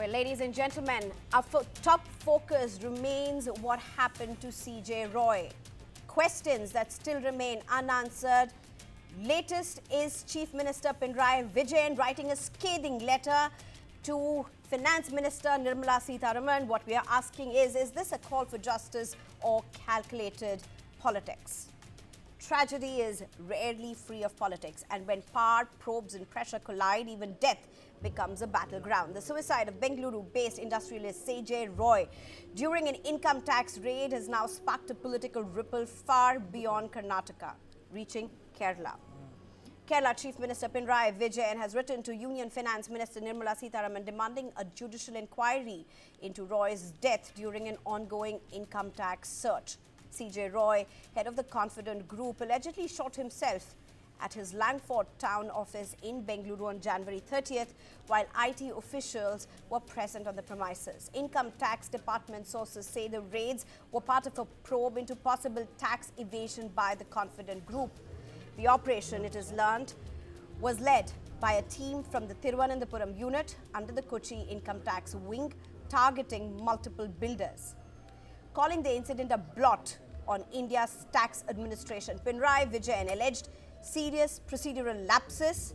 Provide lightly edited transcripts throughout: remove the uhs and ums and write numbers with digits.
Well, ladies and gentlemen, our top focus remains what happened to CJ Roy. Questions that still remain unanswered. Latest is Chief Minister Vijay writing a scathing letter to Finance Minister Nirmala Sitharaman. What we are asking is this a call for justice or calculated politics? Tragedy is rarely free of politics, and when power, probes and pressure collide, even death becomes a battleground. The suicide of Bengaluru-based industrialist CJ Roy during an income tax raid has now sparked a political ripple far beyond Karnataka, reaching Kerala. Kerala Chief Minister Vijay has written to Union Finance Minister Nirmala Sitharaman demanding a judicial inquiry into Roy's death during an ongoing income tax search. CJ Roy, head of the Confident Group, allegedly shot himself at his Langford town office in Bengaluru on January 30th, while IT officials were present on the premises. Income Tax Department sources say the raids were part of a probe into possible tax evasion by the Confident Group. The operation, it is learned, was led by a team from the Thiruvananthapuram unit under the Kochi Income Tax Wing, targeting multiple builders. Calling the incident a blot on India's tax administration, Vijay alleged serious procedural lapses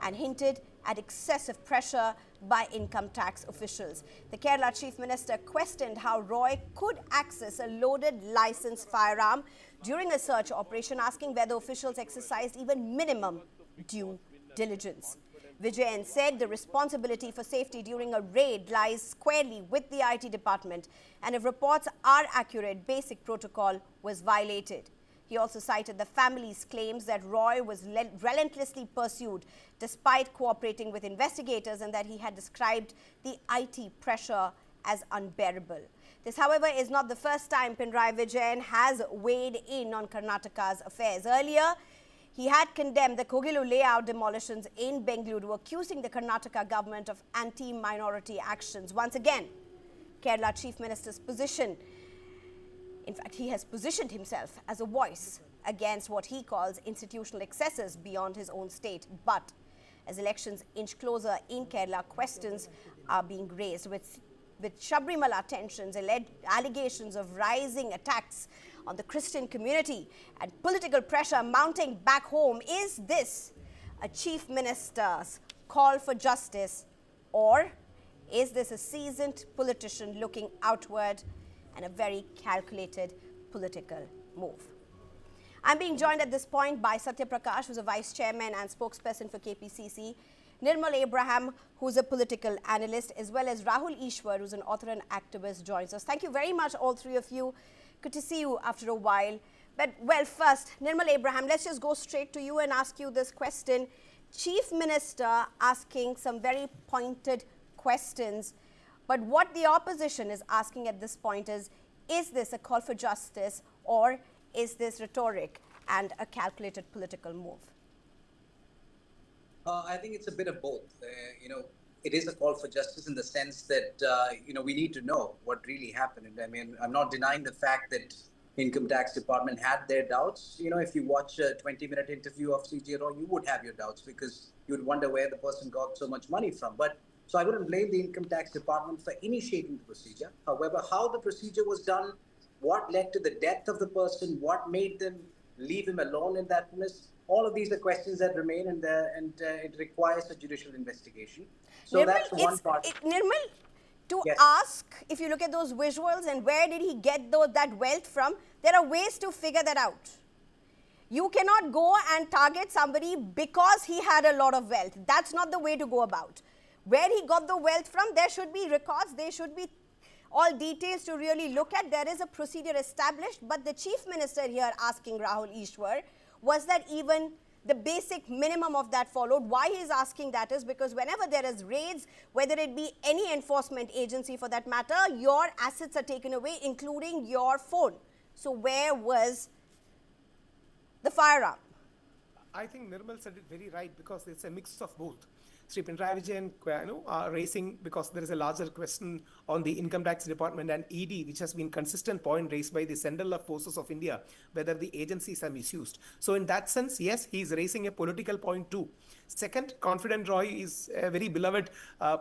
and hinted at excessive pressure by income tax officials. The Kerala Chief Minister questioned how Roy could access a loaded licensed firearm during a search operation, asking whether officials exercised even minimum due diligence. Vijay said the responsibility for safety during a raid lies squarely with the IT department, and if reports are accurate, basic protocol was violated. He also cited the family's claims that Roy was relentlessly pursued despite cooperating with investigators, and that he had described the IT pressure as unbearable. This, however, is not the first time Vijay has weighed in on Karnataka's affairs. Earlier, he had condemned the Kogilu layout demolitions in Bengaluru, accusing the Karnataka government of anti-minority actions. Once again, Kerala Chief Minister's position, in fact, he has positioned himself as a voice against what he calls institutional excesses beyond his own state. But as elections inch closer in Kerala, questions are being raised with Sabrimala tensions, allegations of rising attacks on the Christian community and political pressure mounting back home. Is this a Chief Minister's call for justice, or is this a seasoned politician looking outward and a very calculated political move? I'm being joined at this point by Satya Prakash, who's a Vice Chairman and spokesperson for KPCC, Nirmal Abraham, who's a political analyst, as well as Rahul Ishwar, who's an author and activist, joins us. Thank you very much, all three of you. Good to see you after a while. But, well, first, Nirmal Abraham, let's just go straight to you and ask you this question. Chief Minister asking some very pointed questions, but what the opposition is asking at this point is this a call for justice, or is this rhetoric and a calculated political move? I think it's a bit of both. It is a call for justice in the sense that, we need to know what really happened. And I mean, I'm not denying the fact that Income Tax Department had their doubts. If you watch a 20-minute interview of CJ Roy, you would have your doubts because you would wonder where the person got so much money from. So I wouldn't blame the Income Tax Department for initiating the procedure. However, how the procedure was done, what led to the death of the person, what made them leave him alone in that mess, all of these are questions that remain, and it requires a judicial investigation. So Nirmal, that's one part. Nirmal, to Yes. ask, if you look at those visuals and where did he get that wealth from, there are ways to figure that out. You cannot go and target somebody because he had a lot of wealth. That's not the way to go about. Where he got the wealth from, there should be records, there should be all details to really look at. There is a procedure established, but the Chief Minister here asking Rahul Ishwar, was that even the basic minimum of that followed? Why he is asking that is because whenever there is raids, whether it be any enforcement agency for that matter, your assets are taken away, including your phone. So where was the firearm? I think Nirmal said it very right, because it's a mix of both. Sri Pinarayi Vijayan, raising, because there is a larger question on the Income Tax Department and ED, which has been consistent point raised by the Central Forces of India, whether the agencies are misused. So in that sense, yes, he is raising a political point too. Second, Confident Roy is a very beloved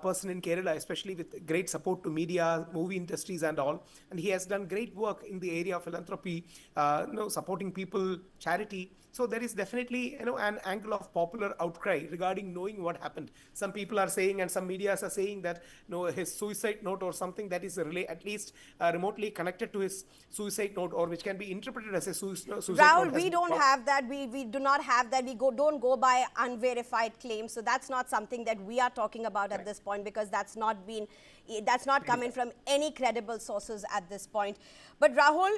person in Kerala, especially with great support to media, movie industries and all. And he has done great work in the area of philanthropy, supporting people, charity. So there is definitely an angle of popular outcry regarding knowing what happened. Some people are saying, and some medias are saying that his suicide note or something that is at least remotely connected to his suicide note, or which can be interpreted as a suicide note. Rahul, we don't have that. We do not have that. We don't go by unverified claims. So that's not something that we are talking about at this point, because that's not coming from any credible sources at this point. But Rahul,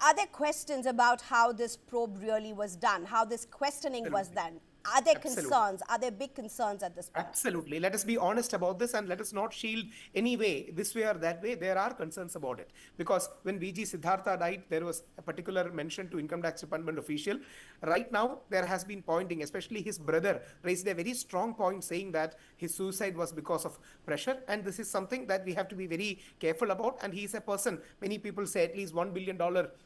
are there questions about how this probe really was done, how this questioning was done? Are there concerns? Are there big concerns at this point? Absolutely. Let us be honest about this, and let us not shield any way, this way or that way. There are concerns about it. Because when VG Siddhartha died, there was a particular mention to Income Tax Department official. Right now, there has been pointing, especially his brother raised a very strong point saying that his suicide was because of pressure. And this is something that we have to be very careful about. And he is a person, many people say at least $1 billion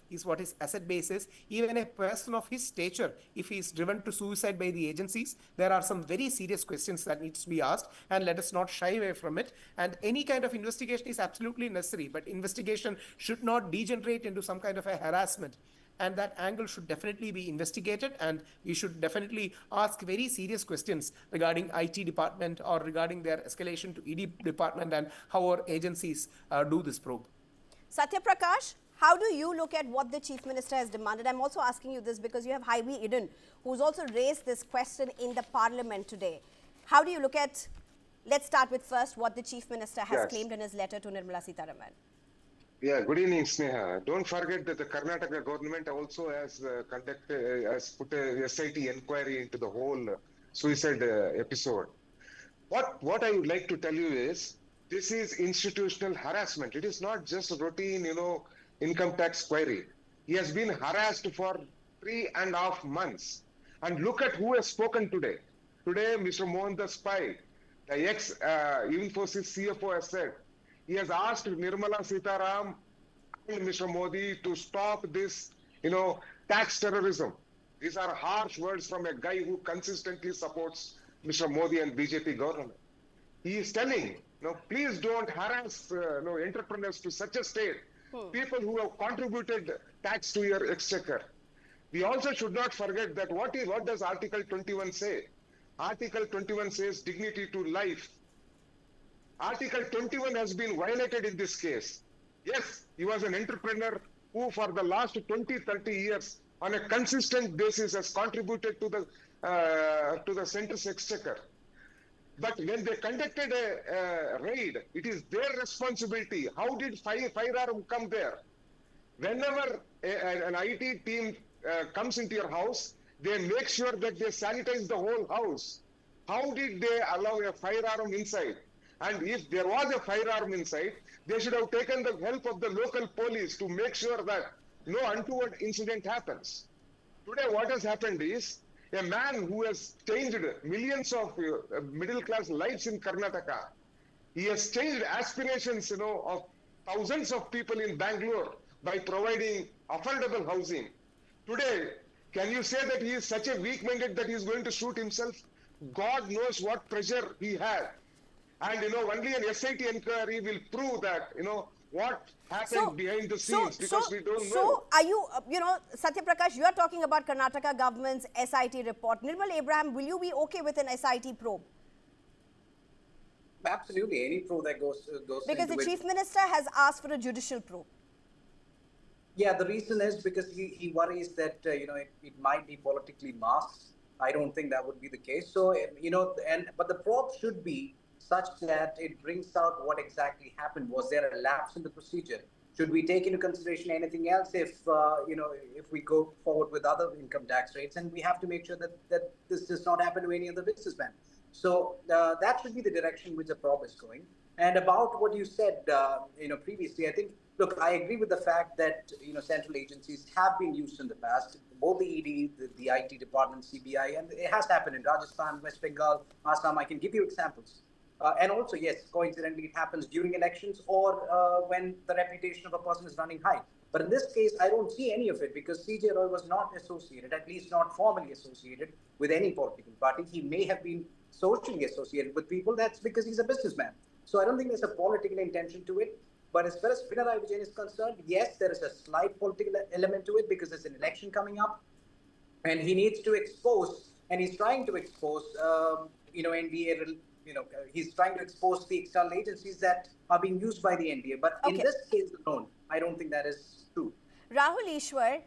is what his asset base is. Even a person of his stature, if he is driven to suicide by the agencies, there are some very serious questions that needs to be asked, and let us not shy away from it. And any kind of investigation is absolutely necessary, but investigation should not degenerate into some kind of a harassment. And that angle should definitely be investigated, and we should definitely ask very serious questions regarding IT department or regarding their escalation to ED department and how our agencies do this probe. Satya Prakash, how do you look at what the Chief Minister has demanded? I'm also asking you this because you have Haibi Eden, who's also raised this question in the Parliament today. How do you look at, let's start with first what the Chief Minister has claimed in his letter to Nirmala Sitharaman. Yeah, good evening, Sneha. Don't forget that the Karnataka government also has put a SIT inquiry into the whole suicide episode. What I would like to tell you is, this is institutional harassment. It is not just routine, income tax query. He has been harassed for 3.5 months. And look at who has spoken today. Today, Mr. Mohan the Spy, the ex-Invokes CFO, has said, he has asked Nirmala Sitaraman and Mr. Modi to stop this, tax terrorism. These are harsh words from a guy who consistently supports Mr. Modi and BJP government. He is telling, please don't harass entrepreneurs to such a state. People who have contributed tax to your exchequer. We also should not forget that what does Article 21 say? Article 21 says dignity to life. Article 21 has been violated in this case. Yes, he was an entrepreneur who for the last 20-30 years on a consistent basis has contributed to the centre's exchequer. But when they conducted a raid, it is their responsibility. How did firearm come there? Whenever an IT team comes into your house, they make sure that they sanitize the whole house. How did they allow a firearm inside? And if there was a firearm inside, they should have taken the help of the local police to make sure that no untoward incident happens. Today, what has happened is, a man who has changed millions of middle-class lives in Karnataka, he has changed aspirations, of thousands of people in Bangalore by providing affordable housing. Today, can you say that he is such a weak-minded that he is going to shoot himself? God knows what pressure he had. And, only an SIT inquiry will prove that, what happened behind the scenes, because we don't know. So are you, Satya Prakash, you are talking about Karnataka government's SIT report. Nirmal Abraham, will you be okay with an SIT probe? Absolutely, any probe that goes because the Chief Minister has asked for a judicial probe. Yeah, the reason is because he worries that, it might be politically masked. I don't think that would be the case. So, but the probe should be such that it brings out what exactly happened. Was there a lapse in the procedure? Should we take into consideration anything else if we go forward with other income tax rates? And we have to make sure that this does not happen to any other businessman. So that should be the direction which the probe is going. And about what you said, previously, I think, look, I agree with the fact that, central agencies have been used in the past, both the ED, the IT department, CBI, and it has happened in Rajasthan, West Bengal, Assam. I can give you examples. And also, yes, coincidentally, it happens during elections or when the reputation of a person is running high. But in this case, I don't see any of it because CJ Roy was not associated, at least not formally associated, with any political party. He may have been socially associated with people. That's because he's a businessman. So I don't think there's a political intention to it. But as far as Pinarayi Vijayan is concerned, yes, there is a slight political element to it because there's an election coming up. And he needs to expose, and he's trying to expose, NDA, he's trying to expose the external agencies that are being used by the NDA. But in this case alone, I don't think that is true. Rahul Ishwar,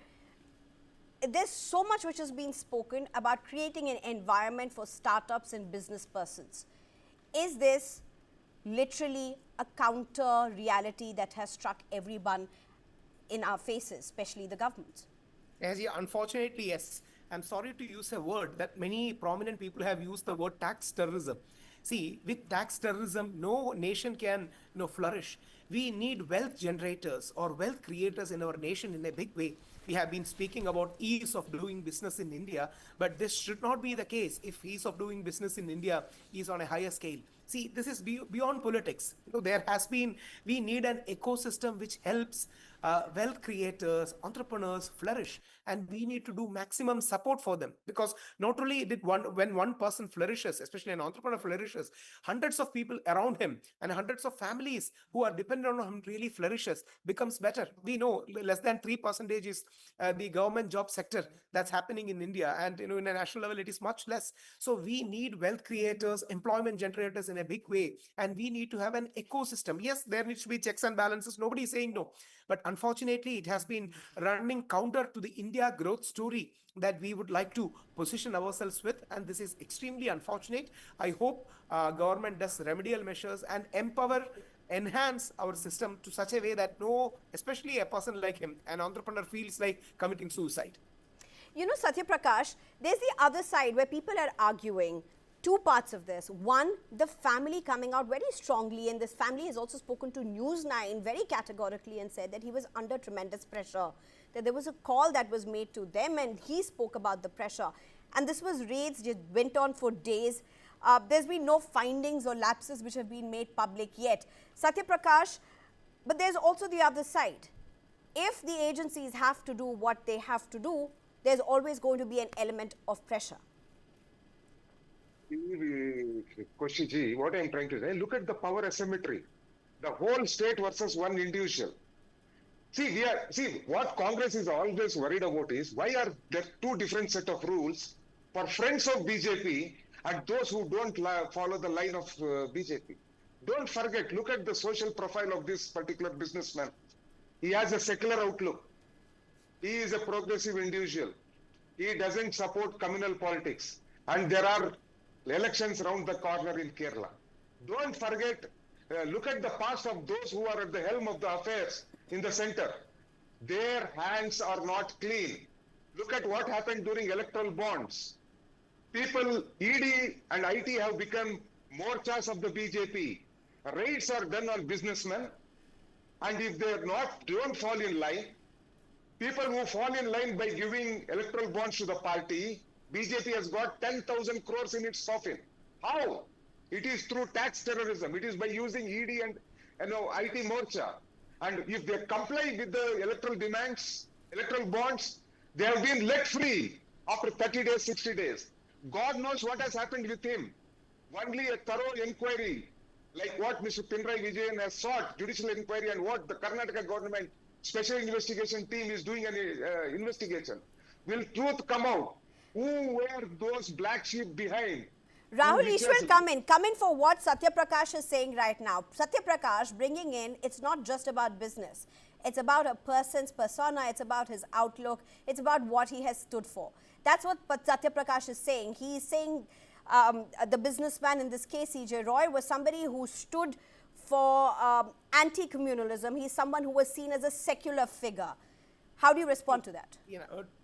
there's so much which has been spoken about creating an environment for startups and business persons. Is this literally a counter reality that has struck everyone in our faces, especially the government? Unfortunately, yes. I'm sorry to use a word that many prominent people have used, the word tax terrorism. See, with tax terrorism, no nation can flourish. We need wealth generators or wealth creators in our nation in a big way. We have been speaking about ease of doing business in India, but this should not be the case if ease of doing business in India is on a higher scale. See, this is beyond politics. We need an ecosystem which helps wealth creators, entrepreneurs flourish, and we need to do maximum support for them, because not only when one person flourishes, especially an entrepreneur flourishes, hundreds of people around him and hundreds of families who are dependent on him really flourishes, becomes better. We know less than 3% is the government job sector that's happening in India, and in a national level it is much less. So we need wealth creators, employment generators in a big way, and we need to have an ecosystem. Yes, there needs to be checks and balances, nobody is saying no, but unfortunately it has been running counter to the India growth story that we would like to position ourselves with, and this is extremely unfortunate. I hope government does remedial measures and enhance our system to such a way that especially a person like him, an entrepreneur, feels like committing suicide. Satya Prakash, there's the other side where people are arguing two parts of this. One, the family coming out very strongly, and this family has also spoken to News9 very categorically and said that he was under tremendous pressure, that there was a call that was made to them and he spoke about the pressure. And this was raids, it went on for days. There's been no findings or lapses which have been made public yet. Satya Prakash, but there's also the other side. If the agencies have to do what they have to do, there's always going to be an element of pressure. Koshiji, what I'm trying to say, look at the power asymmetry. The whole state versus one individual. See, what Congress is always worried about is, why are there two different set of rules for friends of BJP and those who don't follow the line of BJP? Don't forget, look at the social profile of this particular businessman. He has a secular outlook. He is a progressive individual. He doesn't support communal politics. And there are elections around the corner in Kerala. Don't forget, look at the past of those who are at the helm of the affairs in the center. Their hands are not clean. Look at what happened during electoral bonds. People, ED and IT have become morchas of the BJP. Raids are done on businessmen, and if they don't fall in line, people who fall in line by giving electoral bonds to the party, BJP has got 10,000 crores in its coffin. How? It is through tax terrorism. It is by using ED and IT morcha. And if they comply with the electoral demands, electoral bonds, they have been let free after 30 days, 60 days. God knows what has happened with him. Only a thorough inquiry, like what Mr. Pinarayi Vijayan has sought, judicial inquiry, and what the Karnataka government special investigation team is doing an investigation. Will truth come out? Who were those black sheep behind? Rahul Ishwar, come in for what Satya Prakash is saying right now. Satya Prakash bringing in, it's not just about business. It's about a person's persona. It's about his outlook. It's about what he has stood for. That's what Satya Prakash is saying. He's saying the businessman, in this case, CJ Roy, was somebody who stood for anti-communalism. He's someone who was seen as a secular figure. How do you respond to that?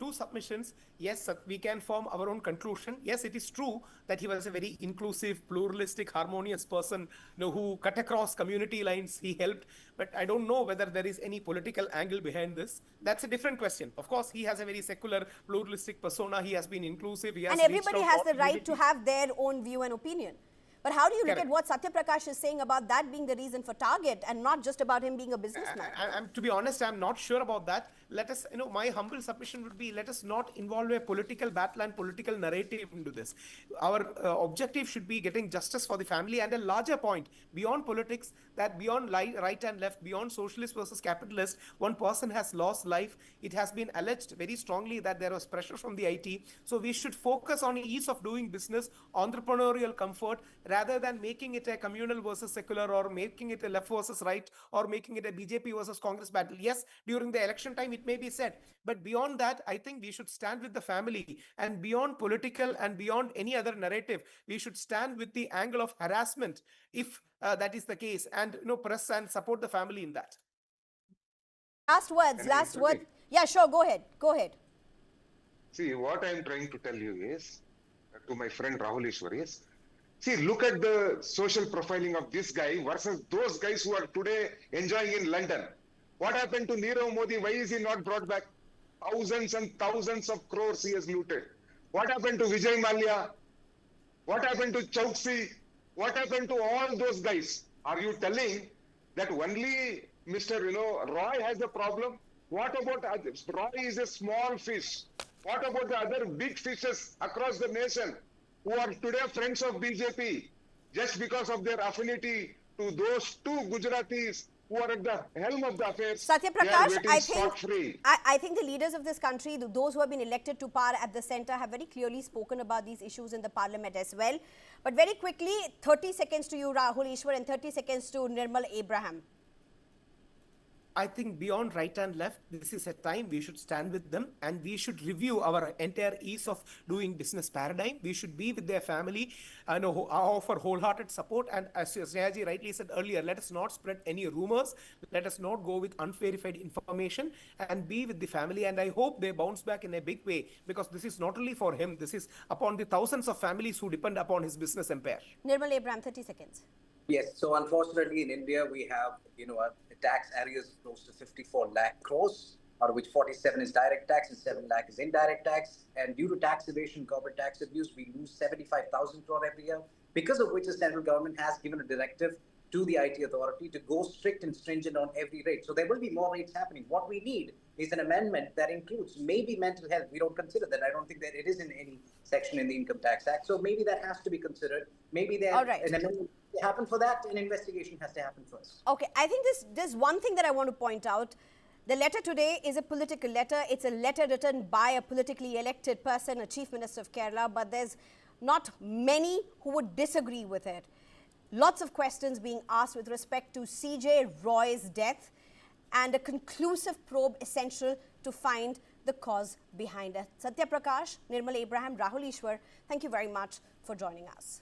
Two submissions. Yes, we can form our own conclusion. Yes, it is true that he was a very inclusive, pluralistic, harmonious person, who cut across community lines. He helped, but I don't know whether there is any political angle behind this. That's a different question. Of course, he has a very secular, pluralistic persona. He has been inclusive. He has And reached everybody out has all the right to communities. have their own view and opinion. But how do you look Correct. at what Satya Prakash is saying about that being the reason for target and not just about him being a businessman? To be honest, I'm not sure about that. Let us, my humble submission would be, let us not involve a political battle and political narrative into this. Our objective should be getting justice for the family, and a larger point beyond politics, that beyond right and left, beyond socialist versus capitalist, one person has lost life. It has been alleged very strongly that there was pressure from the IT. So we should focus on ease of doing business, entrepreneurial comfort, rather than making it a communal versus secular, or making it a left versus right, or making it a BJP versus Congress battle. Yes, during the election time it may be said, but beyond that, I think we should stand with the family, and beyond political and beyond any other narrative, we should stand with the angle of harassment, if that is the case, and press and support the family in that. Last words, last word. Yeah, sure, go ahead. Go ahead. See, what I'm trying to tell you is, to my friend Rahul Ishwar, is, see, look at the social profiling of this guy versus those guys who are today enjoying in London. What happened to Nirav Modi? Why is he not brought back? Thousands and thousands of crores he has looted. What happened to Vijay Mallya? What happened to Chauksi? What happened to all those guys? Are you telling that only Mr. Roy has a problem? What about others? Roy is a small fish. What about the other big fishes across the nation who are today friends of BJP just because of their affinity to those two Gujaratis who are at the helm of the affairs? Satya They are Prakash, waiting scot-free. I think the leaders of this country, those who have been elected to power at the center, have very clearly spoken about these issues in the parliament as well. But very quickly, 30 seconds to you, Rahul Ishwar, and 30 seconds to Nirmal Abraham. I think beyond right and left, this is a time we should stand with them, and we should review our entire ease of doing business paradigm. We should be with their family, offer wholehearted support. And as Snehaji rightly said earlier, let us not spread any rumors. Let us not go with unverified information, and be with the family. And I hope they bounce back in a big way, because this is not only for him, this is upon the thousands of families who depend upon his business empire. Nirmal Abraham, 30 seconds. Yes, so unfortunately in India we have, a tax arrears of close to 54 lakh crores, out of which 47 is direct tax and 7 lakh is indirect tax. And due to tax evasion, corporate tax abuse, we lose 75,000 crore every year, because of which the central government has given a directive to the IT authority to go strict and stringent on every rate. So there will be more rates happening. What we need is an amendment that includes maybe mental health. We don't consider that. I don't think that it is in any section in the Income Tax Act. So maybe that has to be considered. Maybe there an amendment to happen for that. An investigation has to happen first. Okay, I think there's one thing that I want to point out. The letter today is a political letter. It's a letter written by a politically elected person, a Chief Minister of Kerala, but there's not many who would disagree with it. Lots of questions being asked with respect to CJ Roy's death, and a conclusive probe essential to find the cause behind it. Satya Prakash, Nirmal Abraham, Rahul Ishwar, thank you very much for joining us.